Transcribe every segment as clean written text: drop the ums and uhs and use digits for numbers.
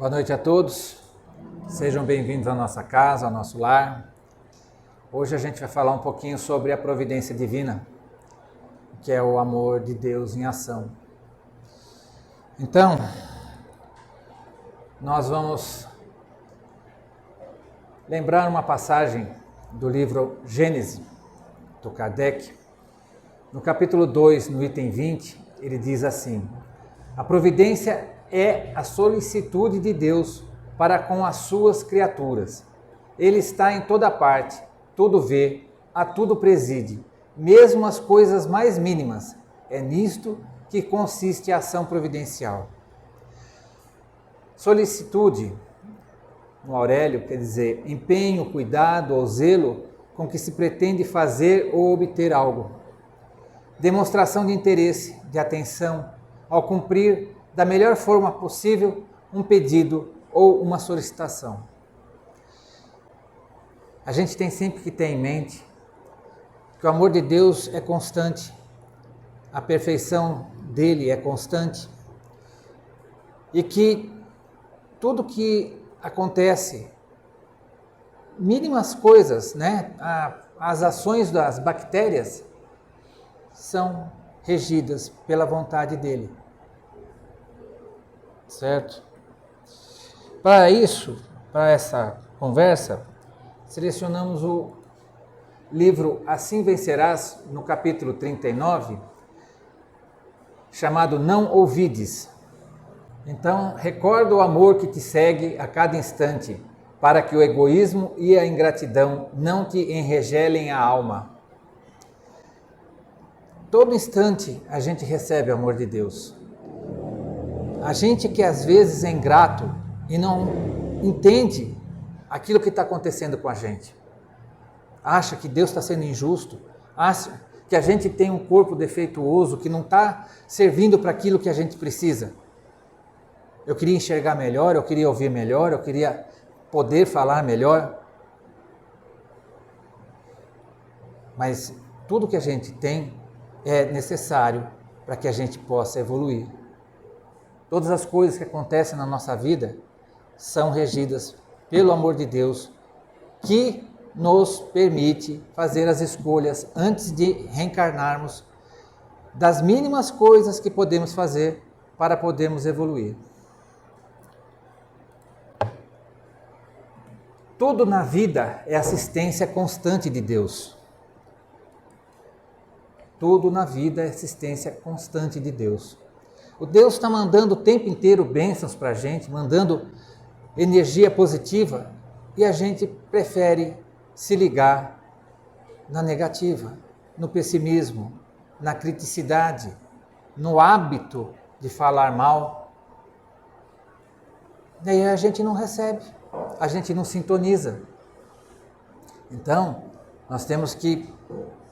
Boa noite a todos, sejam bem-vindos à nossa casa, ao nosso lar. Hoje a gente vai falar um pouquinho sobre a providência divina, que é o amor de Deus em ação. Então, nós vamos lembrar uma passagem do livro Gênesis, do Kardec. No capítulo 2, no item 20, ele diz assim: a providência é a solicitude de Deus para com as suas criaturas. Ele está em toda parte, tudo vê, a tudo preside, mesmo as coisas mais mínimas. É nisto que consiste a ação providencial. Solicitude, no Aurélio, quer dizer empenho, cuidado ou zelo com que se pretende fazer ou obter algo. Demonstração de interesse, de atenção, ao cumprir da melhor forma possível um pedido ou uma solicitação. A gente tem sempre que ter em mente que o amor de Deus é constante, a perfeição dele é constante e que tudo que acontece, mínimas coisas, as ações das bactérias são regidas pela vontade dele. Certo? Para isso, para essa conversa, selecionamos o livro Assim Vencerás, no capítulo 39, chamado Não Ouvides. Então, recorda o amor que te segue a cada instante, para que o egoísmo e a ingratidão não te enregelem a alma. Todo instante a gente recebe o amor de Deus. A gente que às vezes é ingrato e não entende aquilo que está acontecendo com a gente. Acha que Deus está sendo injusto, acha que a gente tem um corpo defeituoso, que não está servindo para aquilo que a gente precisa. Eu queria enxergar melhor, eu queria ouvir melhor, eu queria poder falar melhor. Mas tudo que a gente tem é necessário para que a gente possa evoluir. Todas as coisas que acontecem na nossa vida são regidas pelo amor de Deus, que nos permite fazer as escolhas antes de reencarnarmos, das mínimas coisas que podemos fazer para podermos evoluir. Tudo na vida é assistência constante de Deus. Tudo na vida é assistência constante de Deus. O Deus está mandando o tempo inteiro bênçãos para a gente, mandando energia positiva, e a gente prefere se ligar na negativa, no pessimismo, na criticidade, no hábito de falar mal. E aí a gente não recebe, a gente não sintoniza. Então, nós temos que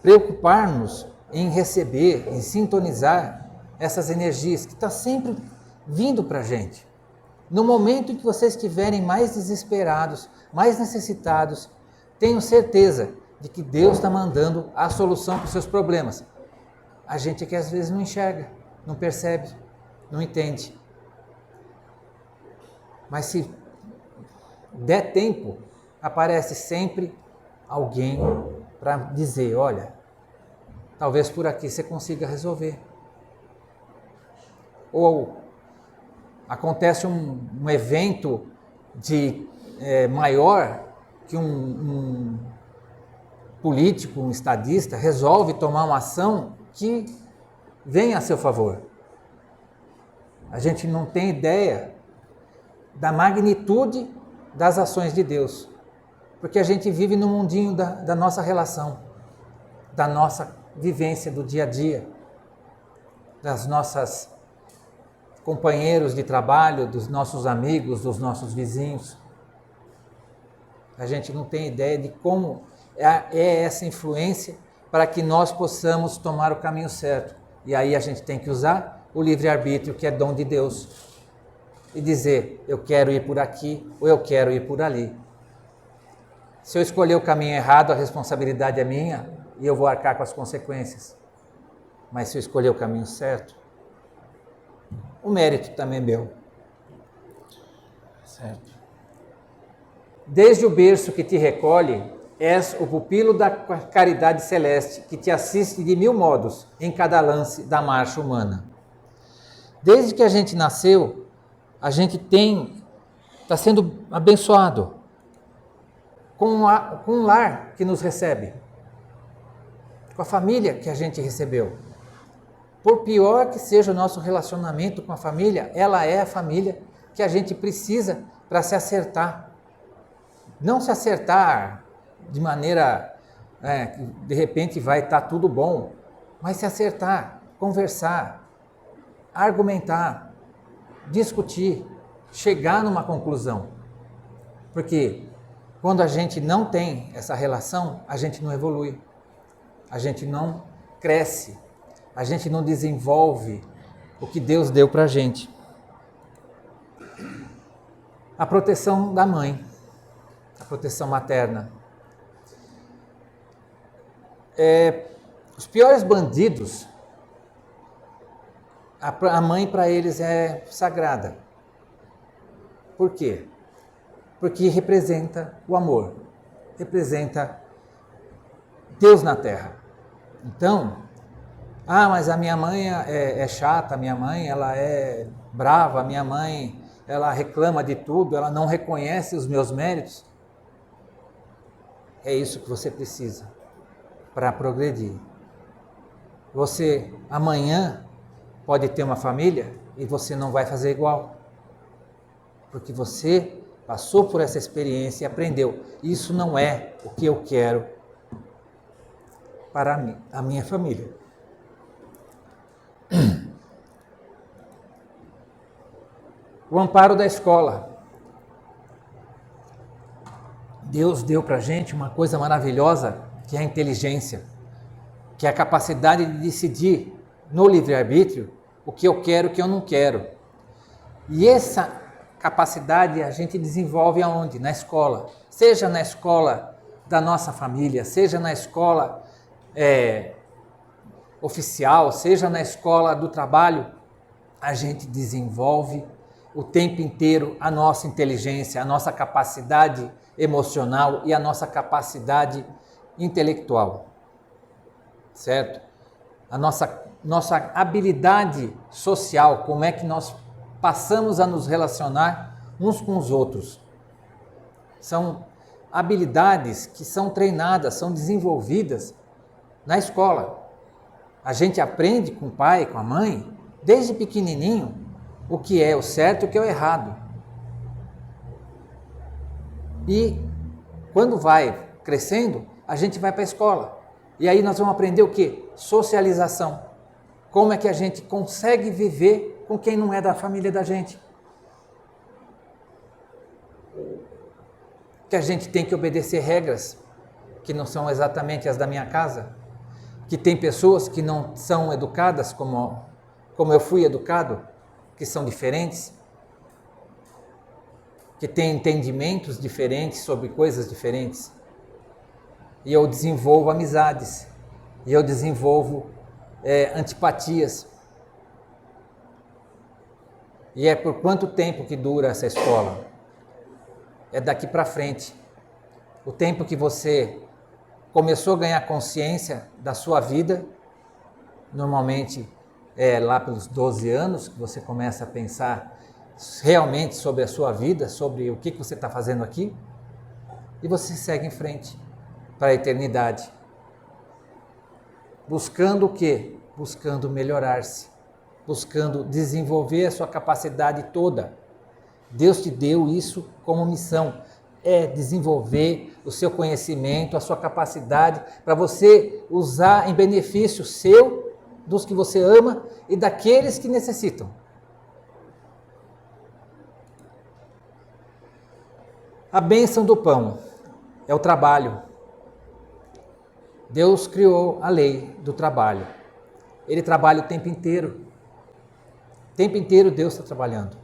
preocupar-nos em receber, em sintonizar essas energias que estão sempre vindo para a gente. No momento em que vocês estiverem mais desesperados, mais necessitados, tenho certeza de que Deus está mandando a solução para os seus problemas. A gente é que às vezes não enxerga, não percebe, não entende. Mas se der tempo, aparece sempre alguém para dizer: olha, talvez por aqui você consiga resolver. Ou acontece um evento maior que um político, um estadista, resolve tomar uma ação que vem a seu favor. A gente não tem ideia da magnitude das ações de Deus, porque a gente vive no mundinho da nossa relação, da nossa vivência do dia a dia, das nossas companheiros de trabalho, dos nossos amigos, dos nossos vizinhos. A gente não tem ideia de como é essa influência para que nós possamos tomar o caminho certo. E aí a gente tem que usar o livre-arbítrio, que é dom de Deus, e dizer: eu quero ir por aqui ou eu quero ir por ali. Se eu escolher o caminho errado, a responsabilidade é minha e eu vou arcar com as consequências. Mas se eu escolher o caminho certo, o mérito também é meu. Certo. Desde o berço que te recolhe, és o pupilo da caridade celeste, que te assiste de 1000 modos em cada lance da marcha humana. Desde que a gente nasceu, a gente está sendo abençoado com um lar que nos recebe, com a família que a gente recebeu. Por pior que seja o nosso relacionamento com a família, ela é a família que a gente precisa para se acertar. Não se acertar de maneira que de repente vai estar tudo bom, mas se acertar, conversar, argumentar, discutir, chegar numa conclusão. Porque quando a gente não tem essa relação, a gente não evolui, a gente não cresce, a gente não desenvolve o que Deus deu para a gente. A proteção da mãe, a proteção materna. Os piores bandidos, a mãe para eles é sagrada. Por quê? Porque representa o amor, representa Deus na terra. Então, mas a minha mãe é chata, a minha mãe ela é brava, a minha mãe ela reclama de tudo, ela não reconhece os meus méritos. É isso que você precisa para progredir. Você amanhã pode ter uma família e você não vai fazer igual, porque você passou por essa experiência e aprendeu. Isso não é o que eu quero para mim, a minha família. O amparo da escola. Deus deu para a gente uma coisa maravilhosa, que é a inteligência, que é a capacidade de decidir no livre-arbítrio o que eu quero e o que eu não quero. E essa capacidade a gente desenvolve aonde? Na escola. Seja na escola da nossa família, seja na escola oficial, seja na escola do trabalho, a gente desenvolve o tempo inteiro a nossa inteligência, a nossa capacidade emocional e a nossa capacidade intelectual, certo? A nossa habilidade social, como é que nós passamos a nos relacionar uns com os outros. São habilidades que são treinadas, são desenvolvidas na escola. A gente aprende com o pai, com a mãe, desde pequenininho, o que é o certo e o que é o errado. E quando vai crescendo, a gente vai para a escola. E aí nós vamos aprender o quê? Socialização. Como é que a gente consegue viver com quem não é da família da gente. Que a gente tem que obedecer regras que não são exatamente as da minha casa. Que tem pessoas que não são educadas como eu fui educado, que são diferentes, que têm entendimentos diferentes sobre coisas diferentes. E eu desenvolvo amizades, e eu desenvolvo antipatias. E é por quanto tempo que dura essa escola? É daqui para frente. O tempo que você começou a ganhar consciência da sua vida, normalmente lá pelos 12 anos, que você começa a pensar realmente sobre a sua vida, sobre o que você está fazendo aqui, e você segue em frente para a eternidade. Buscando o quê? Buscando melhorar-se, buscando desenvolver a sua capacidade toda. Deus te deu isso como missão, desenvolver o seu conhecimento, a sua capacidade, para você usar em benefício seu, dos que você ama e daqueles que necessitam. A bênção do pão é o trabalho. Deus criou a lei do trabalho. Ele trabalha o tempo inteiro. O tempo inteiro Deus está trabalhando.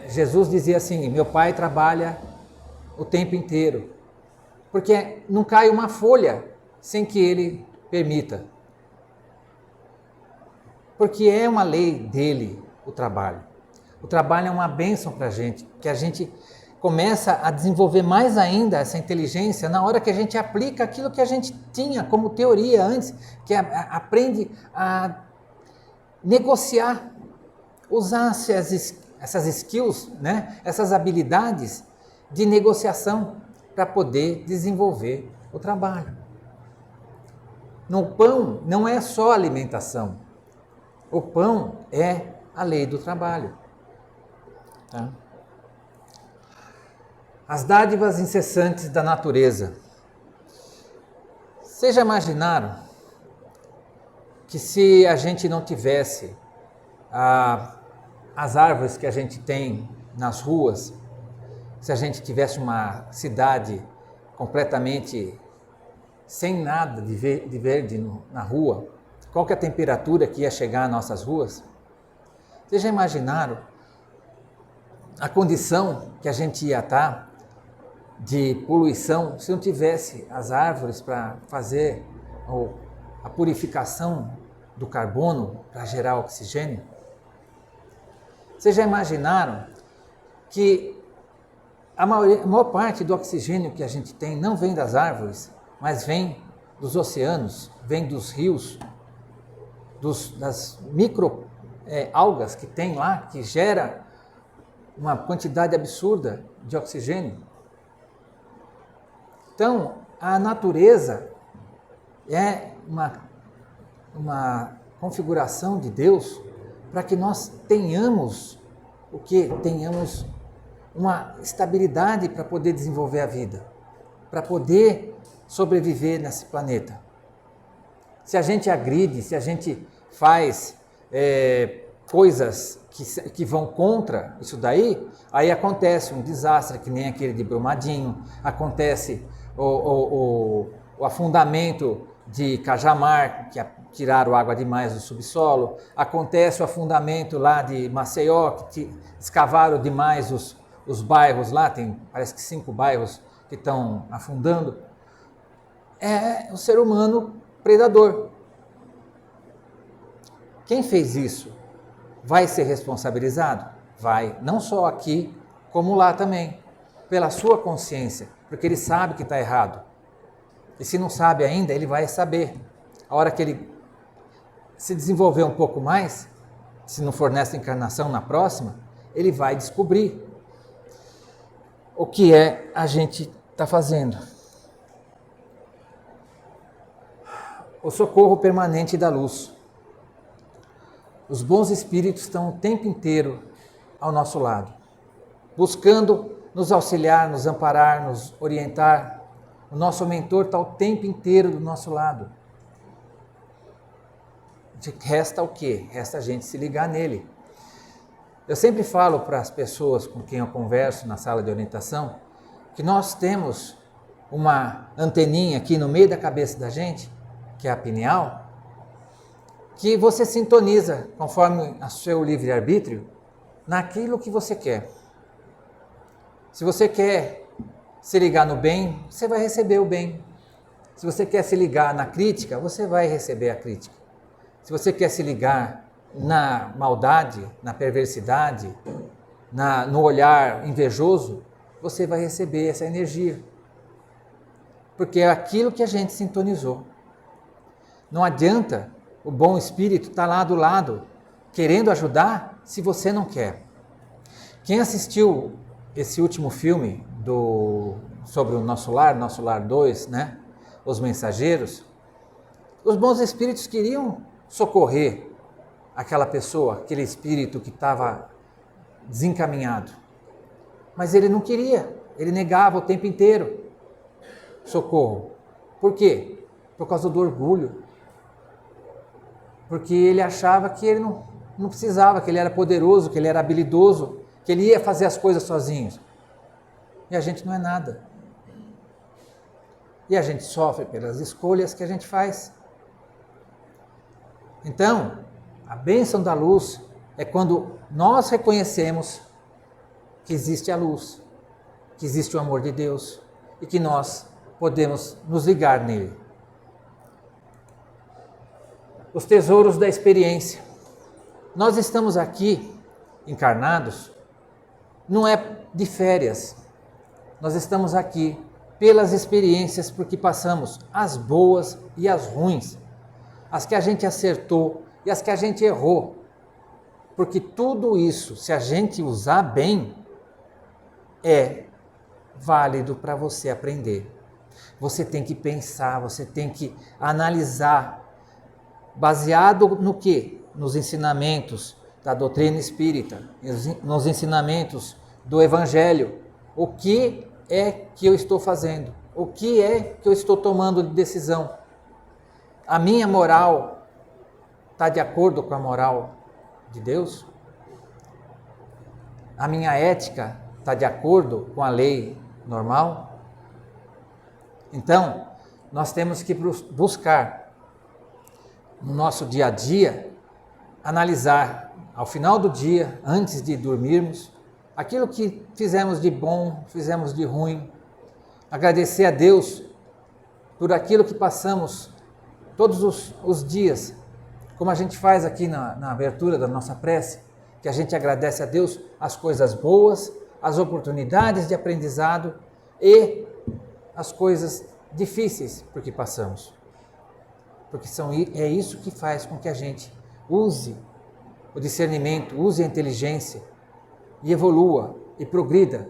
Jesus dizia assim, meu pai trabalha o tempo inteiro. Porque não cai uma folha sem que ele permita. Porque é uma lei dele o trabalho. O trabalho é uma bênção para a gente, porque a gente começa a desenvolver mais ainda essa inteligência na hora que a gente aplica aquilo que a gente tinha como teoria antes, que aprende a negociar, usar essas skills, né? Essas habilidades de negociação para poder desenvolver o trabalho. No pão não é só alimentação, o pão é a lei do trabalho. Tá? As dádivas incessantes da natureza. Vocês já imaginaram que se a gente não tivesse as árvores que a gente tem nas ruas, se a gente tivesse uma cidade completamente sem nada de verde na rua, qual que é a temperatura que ia chegar às nossas ruas? Vocês já imaginaram a condição que a gente ia estar de poluição se não tivesse as árvores para fazer a purificação do carbono para gerar oxigênio? Vocês já imaginaram que a maior parte do oxigênio que a gente tem não vem das árvores, mas vem dos oceanos, vem dos rios, das micro algas que tem lá, que gera uma quantidade absurda de oxigênio. Então, a natureza é uma configuração de Deus para que nós tenhamos o quê? Tenhamos uma estabilidade para poder desenvolver a vida, para poder sobreviver nesse planeta. Se a gente agride, se a gente faz coisas que vão contra isso daí, aí acontece um desastre que nem aquele de Brumadinho, acontece o afundamento de Cajamar, que tiraram água demais do subsolo, acontece o afundamento lá de Maceió, que escavaram demais os bairros lá, tem parece que 5 bairros que estão afundando. É o ser humano predador. Quem fez isso vai ser responsabilizado? Vai, não só aqui, como lá também, pela sua consciência, porque ele sabe que está errado. E se não sabe ainda, ele vai saber. A hora que ele se desenvolver um pouco mais, se não for nessa encarnação, na próxima, ele vai descobrir o que a gente está fazendo. O socorro permanente da luz. Os bons espíritos estão o tempo inteiro ao nosso lado, buscando nos auxiliar, nos amparar, nos orientar. O nosso mentor está o tempo inteiro do nosso lado. Resta o quê? Resta a gente se ligar nele. Eu sempre falo para as pessoas com quem eu converso na sala de orientação que nós temos uma anteninha aqui no meio da cabeça da gente, que é a pineal, que você sintoniza conforme o seu livre-arbítrio naquilo que você quer. Se você quer se ligar no bem, você vai receber o bem. Se você quer se ligar na crítica, você vai receber a crítica. Se você quer se ligar na maldade, na perversidade, no olhar invejoso, você vai receber essa energia. Porque é aquilo que a gente sintonizou. Não adianta o bom espírito estar lá do lado, querendo ajudar, se você não quer. Quem assistiu esse último filme sobre o Nosso Lar 2, né? Os Mensageiros, os bons espíritos queriam socorrer aquela pessoa, aquele espírito que estava desencaminhado. Mas ele não queria, ele negava o tempo inteiro socorro. Por quê? Por causa do orgulho. Porque ele achava que ele não precisava, que ele era poderoso, que ele era habilidoso, que ele ia fazer as coisas sozinho. E a gente não é nada. E a gente sofre pelas escolhas que a gente faz. Então, a bênção da luz é quando nós reconhecemos que existe a luz, que existe o amor de Deus e que nós podemos nos ligar nele. Os tesouros da experiência. Nós estamos aqui encarnados, não é de férias. Nós estamos aqui pelas experiências por que passamos, as boas e as ruins, as que a gente acertou e as que a gente errou. Porque tudo isso, se a gente usar bem, é válido para você aprender. Você tem que pensar, você tem que analisar, baseado no quê? Nos ensinamentos da doutrina espírita, nos ensinamentos do Evangelho. O que é que eu estou fazendo? O que é que eu estou tomando de decisão? A minha moral está de acordo com a moral de Deus? A minha ética está de acordo com a lei normal? Então, nós temos que buscar, no nosso dia a dia, analisar, ao final do dia, antes de dormirmos, aquilo que fizemos de bom, fizemos de ruim, agradecer a Deus por aquilo que passamos todos os dias, como a gente faz aqui na abertura da nossa prece, que a gente agradece a Deus as coisas boas, as oportunidades de aprendizado e as coisas difíceis por que passamos. Porque é isso que faz com que a gente use o discernimento, use a inteligência e evolua e progrida.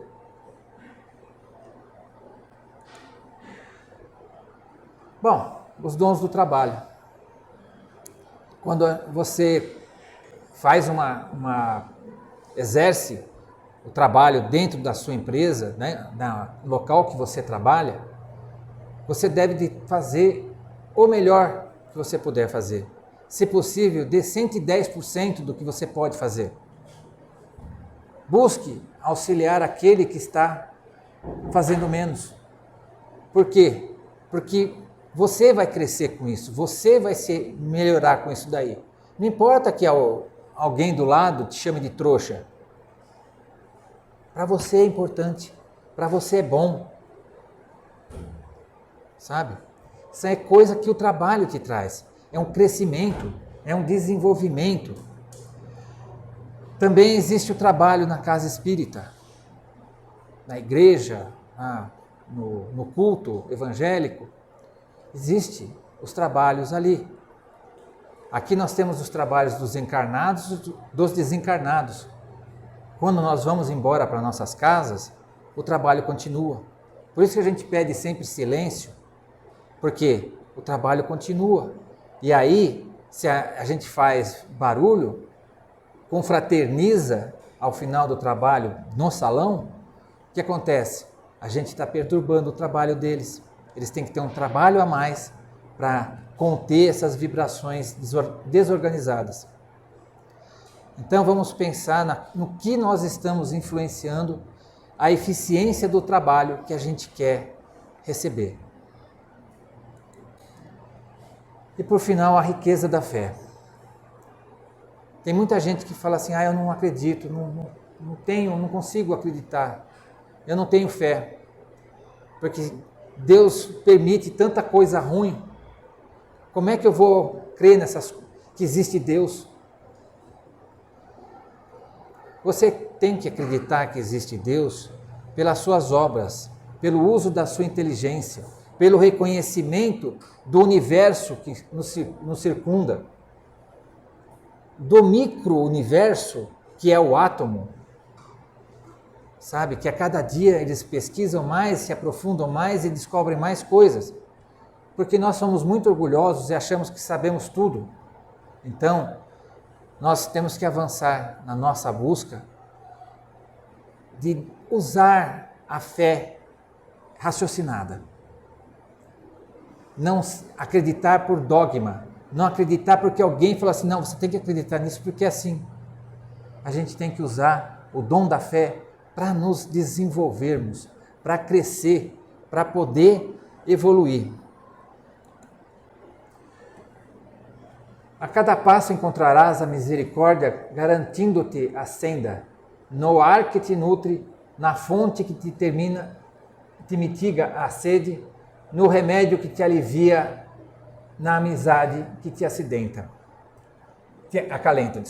Bom, os dons do trabalho. Quando você faz exerce o trabalho dentro da sua empresa, né, no local que você trabalha, você deve fazer o melhor que você puder fazer. Se possível, dê 110% do que você pode fazer. Busque auxiliar aquele que está fazendo menos. Por quê? Porque você vai crescer com isso, você vai se melhorar com isso daí. Não importa que alguém do lado te chame de trouxa. Para você é importante, para você é bom. Sabe? Isso é coisa que o trabalho te traz. É um crescimento, é um desenvolvimento. Também existe o trabalho na casa espírita, na igreja, no culto evangélico. Existem os trabalhos ali. Aqui nós temos os trabalhos dos encarnados e dos desencarnados. Quando nós vamos embora para nossas casas, o trabalho continua. Por isso que a gente pede sempre silêncio, porque o trabalho continua. E aí, se a gente faz barulho, confraterniza ao final do trabalho no salão, o que acontece? A gente está perturbando o trabalho deles. Eles têm que ter um trabalho a mais para conter essas vibrações desorganizadas. Então vamos pensar no que nós estamos influenciando a eficiência do trabalho que a gente quer receber. E por final, a riqueza da fé. Tem muita gente que fala assim, eu não acredito, não consigo acreditar, eu não tenho fé, porque Deus permite tanta coisa ruim. Como é que eu vou crer que existe Deus? Você tem que acreditar que existe Deus pelas suas obras, pelo uso da sua inteligência, pelo reconhecimento do universo que nos circunda, do micro-universo que é o átomo. Sabe, que a cada dia eles pesquisam mais, se aprofundam mais e descobrem mais coisas. Porque nós somos muito orgulhosos e achamos que sabemos tudo. Então, nós temos que avançar na nossa busca de usar a fé raciocinada. Não acreditar por dogma, não acreditar porque alguém falou assim, não, você tem que acreditar nisso porque é assim. A gente tem que usar o dom da fé para nos desenvolvermos, para crescer, para poder evoluir. A cada passo encontrarás a misericórdia garantindo-te a senda, no ar que te nutre, na fonte que te mitiga a sede, no remédio que te alivia, na amizade que te acalenta.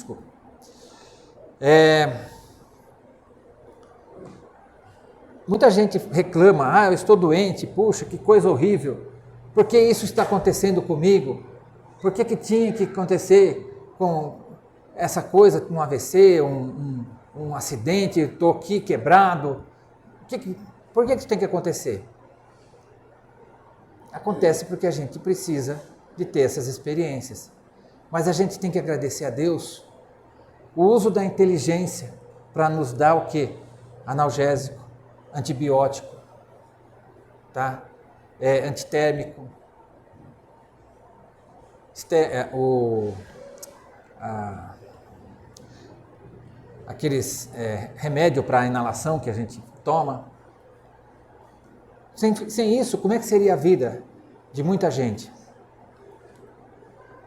Muita gente reclama, eu estou doente, puxa, que coisa horrível, por que isso está acontecendo comigo? Por que tinha que acontecer com essa coisa, um AVC, um acidente, estou aqui quebrado? Por que isso tem que acontecer? Acontece porque a gente precisa de ter essas experiências. Mas a gente tem que agradecer a Deus o uso da inteligência para nos dar o quê? Analgésico, antibiótico, tá? Antitérmico, aqueles remédio para inalação que a gente toma. Sem isso, como é que seria a vida de muita gente?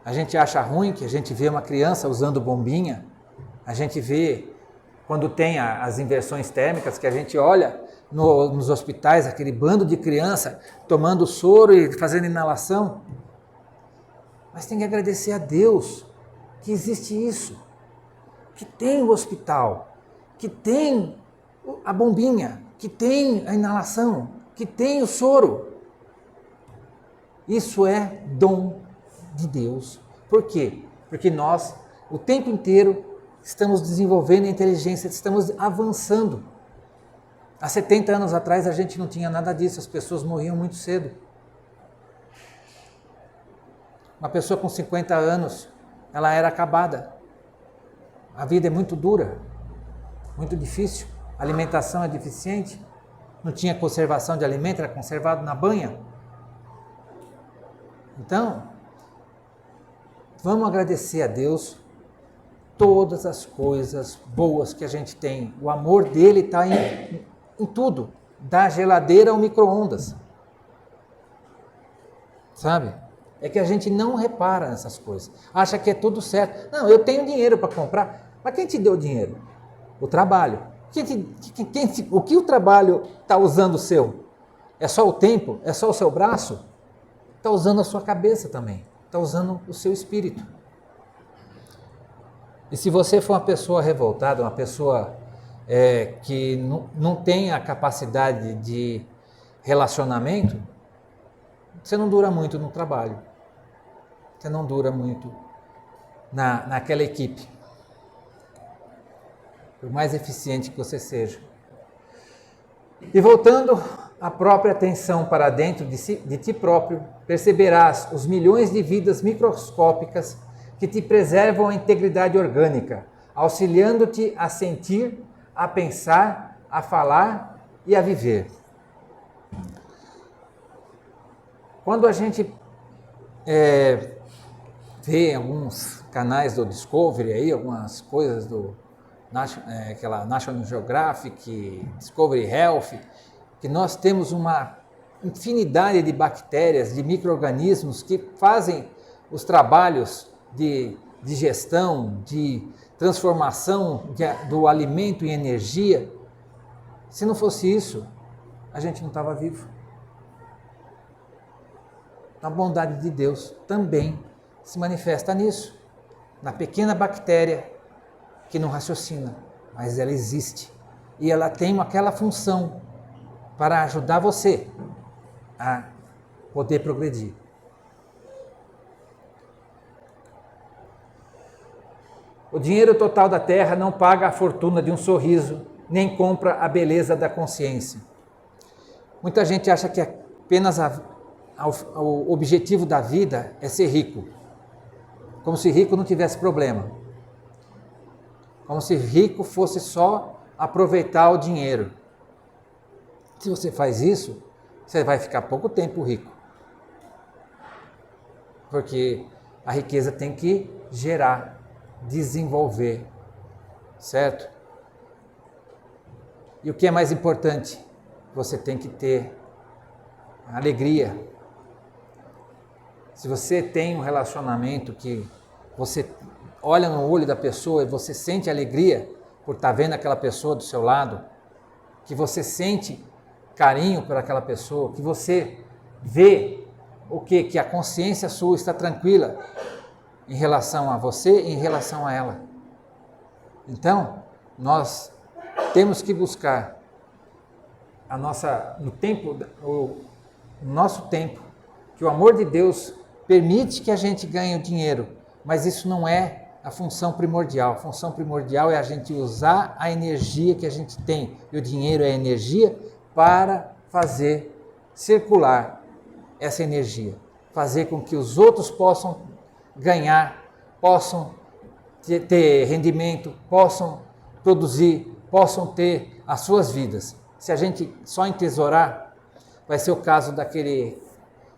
A gente acha ruim que a gente vê uma criança usando bombinha, a gente vê quando tem as inversões térmicas, que a gente olha nos hospitais, aquele bando de criança tomando soro e fazendo inalação. Mas tem que agradecer a Deus que existe isso, que tem o hospital, que tem a bombinha, que tem a inalação, que tem o soro. Isso é dom de Deus. Por quê? Porque nós, o tempo inteiro, estamos desenvolvendo a inteligência, estamos avançando. Há 70 anos atrás a gente não tinha nada disso, as pessoas morriam muito cedo. Uma pessoa com 50 anos, ela era acabada. A vida é muito dura, muito difícil, a alimentação é deficiente, não tinha conservação de alimento, era conservado na banha. Então, vamos agradecer a Deus todas as coisas boas que a gente tem. O amor dele está em tudo, da geladeira ao micro-ondas. Sabe? É que a gente não repara nessas coisas. Acha que é tudo certo. Não, eu tenho dinheiro para comprar. Mas quem te deu o dinheiro? O trabalho. O que o trabalho está usando o seu? É só o tempo? É só o seu braço? Está usando a sua cabeça também. Está usando o seu espírito. E se você for uma pessoa revoltada, uma pessoa que não tem a capacidade de relacionamento, você não dura muito no trabalho. Você não dura muito naquela equipe. Por mais eficiente que você seja. E voltando a própria atenção para dentro de ti próprio, perceberás os milhões de vidas microscópicas que te preservam a integridade orgânica, auxiliando-te a sentir, a pensar, a falar e a viver. Quando a gente vê alguns canais do Discovery, aí, algumas coisas aquela National Geographic, Discovery Health, que nós temos uma infinidade de bactérias, de micro-organismos que fazem os trabalhos de digestão, de transformação do alimento em energia. Se não fosse isso, a gente não estava vivo. A bondade de Deus também se manifesta nisso, na pequena bactéria que não raciocina, mas ela existe e ela tem aquela função para ajudar você a poder progredir. O dinheiro total da terra não paga a fortuna de um sorriso, nem compra a beleza da consciência. Muita gente acha que apenas o objetivo da vida é ser rico, como se rico não tivesse problema, como se rico fosse só aproveitar o dinheiro. Se você faz isso, você vai ficar pouco tempo rico, porque a riqueza tem que gerar, desenvolver, certo? E o que é mais importante? Você tem que ter alegria. Se você tem um relacionamento que você olha no olho da pessoa e você sente alegria por estar vendo aquela pessoa do seu lado, que você sente carinho por aquela pessoa, que você vê o quê? Que a consciência sua está tranquila em relação a você e em relação a ela. Então, Nós temos que buscar o nosso tempo, que o amor de Deus permite que a gente ganhe o dinheiro, mas isso não é a função primordial. A função primordial é a gente usar a energia que a gente tem, e o dinheiro é energia, para fazer circular essa energia, fazer com que os outros possam ganhar, possam ter rendimento, possam produzir, possam ter as suas vidas. Se a gente só entesourar, vai ser o caso daquele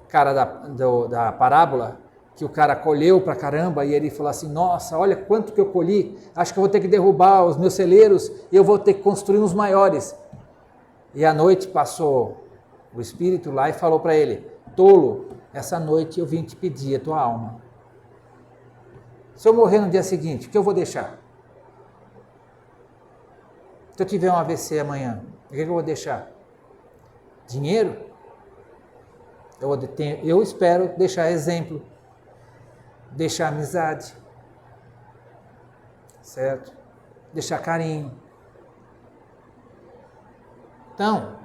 cara da parábola, que o cara colheu pra caramba e ele falou assim, nossa, olha quanto que eu colhi, acho que eu vou ter que derrubar os meus celeiros e eu vou ter que construir uns maiores. E à noite passou o Espírito lá e falou para ele, tolo, essa noite eu vim te pedir a tua alma. Se eu morrer no dia seguinte, o que eu vou deixar? Se eu tiver um AVC amanhã, o que eu vou deixar? Dinheiro? Eu espero deixar exemplo, deixar amizade, certo? Deixar carinho. Então,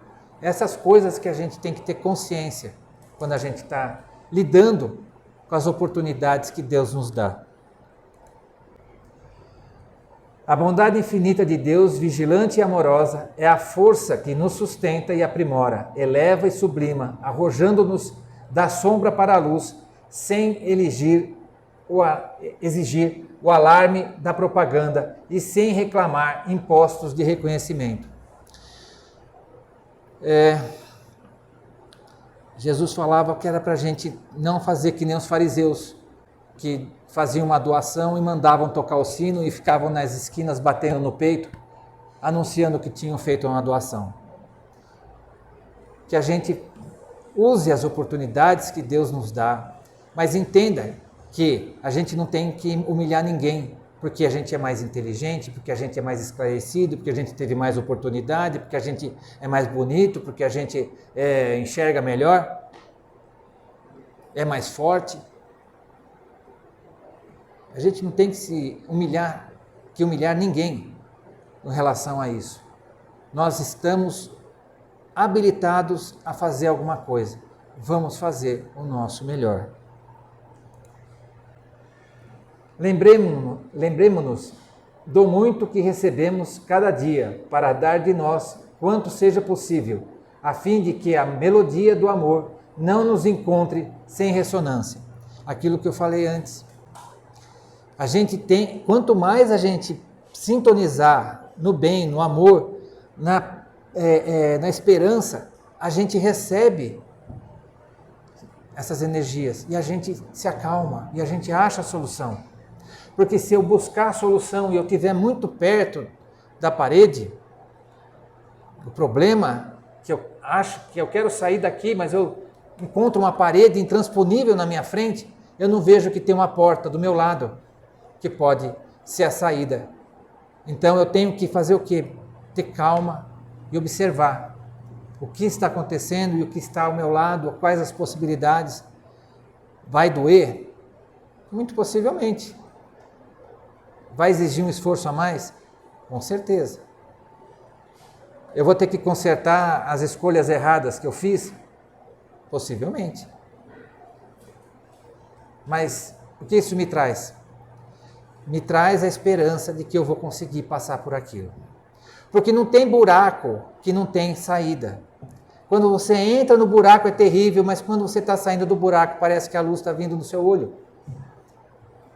essas coisas que a gente tem que ter consciência quando a gente está lidando com as oportunidades que Deus nos dá. A bondade infinita de Deus, vigilante e amorosa, é a força que nos sustenta e aprimora, eleva e sublima, arrojando-nos da sombra para a luz, sem exigir o alarme da propaganda e sem reclamar impostos de reconhecimento. Jesus falava que era para a gente não fazer que nem os fariseus, que faziam uma doação e mandavam tocar o sino e ficavam nas esquinas batendo no peito, anunciando que tinham feito uma doação. Que a gente use as oportunidades que Deus nos dá, mas entenda que a gente não tem que humilhar ninguém, porque a gente é mais inteligente, porque a gente é mais esclarecido, porque a gente teve mais oportunidade, porque a gente é mais bonito, porque a gente enxerga melhor, é mais forte. A gente não tem que se humilhar, ninguém em relação a isso. Nós estamos habilitados a fazer alguma coisa. Vamos fazer o nosso melhor. Lembremos-nos do muito que recebemos cada dia para dar de nós quanto seja possível, a fim de que a melodia do amor não nos encontre sem ressonância. Aquilo que eu falei antes. A gente tem, quanto mais a gente sintonizar no bem, no amor, na esperança, a gente recebe essas energias e a gente se acalma e a gente acha a solução. Porque se eu buscar a solução e eu estiver muito perto da parede, o problema que eu acho que eu quero sair daqui, mas eu encontro uma parede intransponível na minha frente, eu não vejo que tem uma porta do meu lado que pode ser a saída. Então eu tenho que fazer o quê? Ter calma e observar o que está acontecendo e o que está ao meu lado, quais as possibilidades. Vai doer? Muito possivelmente. Vai exigir um esforço a mais? Com certeza. Eu vou ter que consertar as escolhas erradas que eu fiz? Possivelmente. Mas o que isso me traz? Me traz a esperança de que eu vou conseguir passar por aquilo. Porque não tem buraco que não tem saída. Quando você entra no buraco é terrível, mas quando você está saindo do buraco parece que a luz está vindo do seu olho.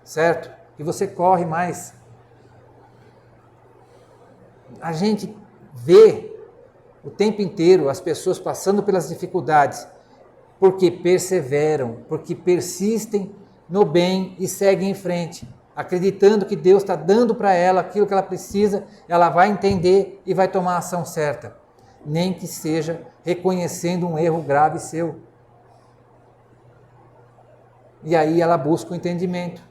Certo? E você corre mais. A gente vê o tempo inteiro as pessoas passando pelas dificuldades porque perseveram, porque persistem no bem e seguem em frente, acreditando que Deus está dando para ela aquilo que ela precisa, ela vai entender e vai tomar a ação certa, nem que seja reconhecendo um erro grave seu. E aí ela busca o entendimento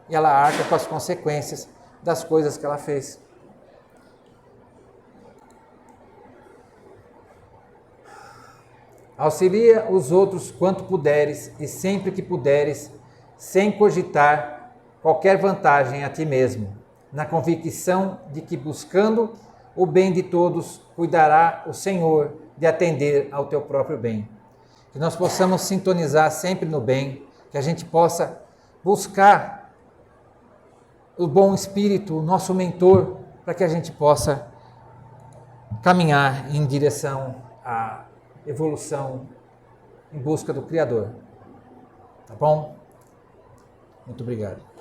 e ela arca com as consequências das coisas que ela fez. Auxilia os outros quanto puderes e sempre que puderes, sem cogitar qualquer vantagem a ti mesmo. na convicção de que buscando o bem de todos, cuidará o Senhor de atender ao teu próprio bem. Que nós possamos sintonizar sempre no bem, que a gente possa buscar o bom espírito, o nosso mentor, para que a gente possa caminhar em direção à evolução em busca do Criador. Tá bom? Muito obrigado.